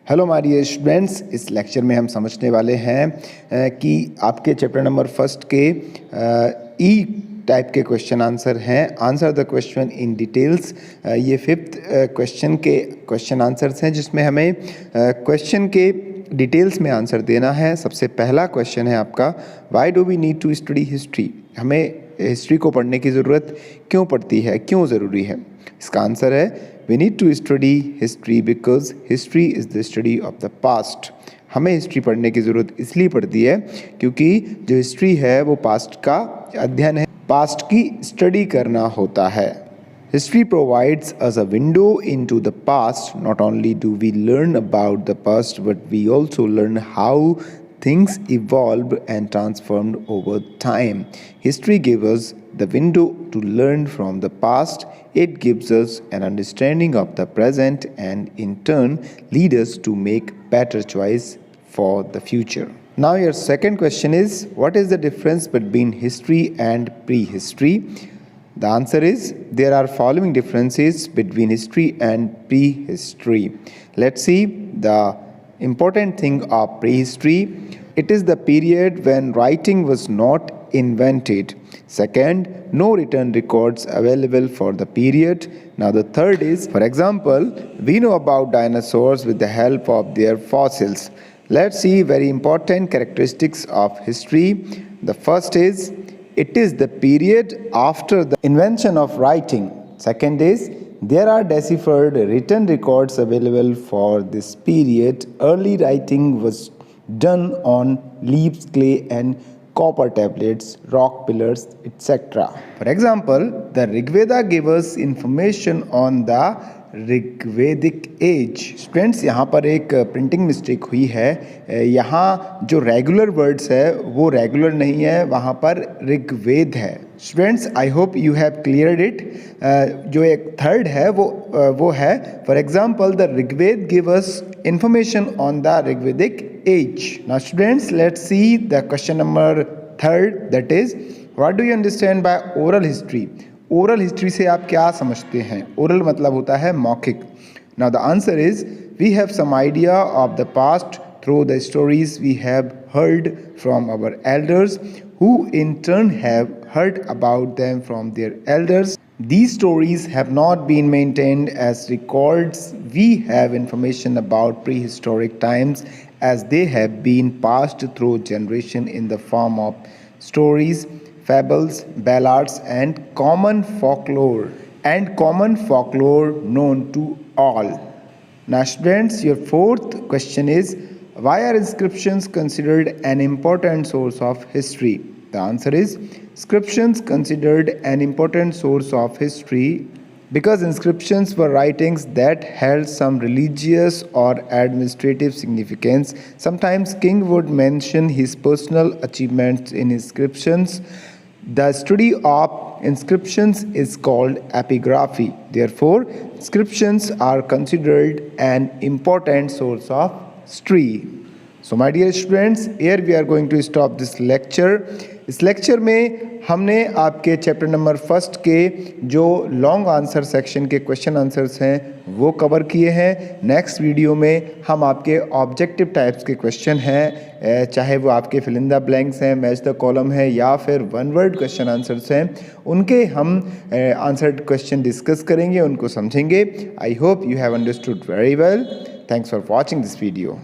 Hello my dear students, इस lecture में हम समझने वाले हैं कि आपके चैप्टर नंबर फर्स्ट के ई टाइप के क्वेश्चन आंसर हैं। Answer the question in details. ये फिफ्थ क्वेश्चन के क्वेश्चन आंसर्स हैं जिसमें हमें क्वेश्चन के डिटेल्स में आंसर देना है। सबसे पहला क्वेश्चन है आपका, why do we need to study history? हमें हिस्ट्री को पढ़ने की ज़रूरत क्यों पड़ती है, क्यों ज़रूरी है? इसका आंसर है We need to study history because history is the study of the past. हमें हिस्ट्री पढ़ने की ज़रूरत इसलिए पड़ती है क्योंकि जो हिस्ट्री है वो पास्ट का अध्ययन है, पास्ट की स्टडी करना होता है। History provides us a window into the past. Not only do we learn about the past, but we also learn how things evolved and transformed over time. History gives us the window to learn from the past. It gives us an understanding of the present and in turn lead us to make better choice for the future. Now your second question is, what is the difference between history and prehistory? The answer is, there are following differences between history and prehistory. Let's see the important thing of prehistory. It is the period when writing was not invented. Second, no written records available for the period. Now the third is, for example, we know about dinosaurs with the help of their fossils. Let's see very important characteristics of history. The first is, it is the period after the invention of writing. Second is, there are deciphered written records available for this period. Early writing was done on leaves, clay and copper tablets, rock pillars, etc. For example, the Rig Veda gives us information on the Rigvedic age. Students, यहाँ पर एक printing mistake हुई है। यहाँ जो regular words है वो regular नहीं है, वहाँ पर ऋग्वेद है। Students, I hope you have cleared it. जो एक थर्ड है वो है, for example, the Rigveda give us information on the Rigvedic age. Now students, let's see the question number third, that is, what do you understand by oral history? Oral history से आप क्या समझते हैं? ओरल मतलब होता है मौखिक। Now the answer is, we have some idea of the past through the stories we have heard from our elders, who in turn have heard about them from their elders. These stories have not been maintained as records. We have information about prehistoric times as they have been passed through generation in the form of stories, fables, ballads and common folklore known to all. Now students, your fourth question is, why are inscriptions considered an important source of history? The answer is, inscriptions considered an important source of history because inscriptions were writings that held some religious or administrative significance. Sometimes king would mention his personal achievements in inscriptions. The study of inscriptions is called epigraphy. Therefore, inscriptions are considered an important source of history. So my dear students, here we are going to stop this lecture. इस lecture में हमने आपके chapter number first के जो long answer section के question answers हैं वो cover किए हैं। नेक्स्ट वीडियो में हम आपके ऑब्जेक्टिव टाइप्स के क्वेश्चन हैं, चाहे वो आपके फिल इन द ब्लैंक्स हैं, मैच द कॉलम है या फिर वन वर्ड क्वेश्चन आंसर्स हैं, उनके हम आंसर्ड क्वेश्चन डिस्कस करेंगे, उनको समझेंगे। आई hope you have understood very well. Thanks for watching this video.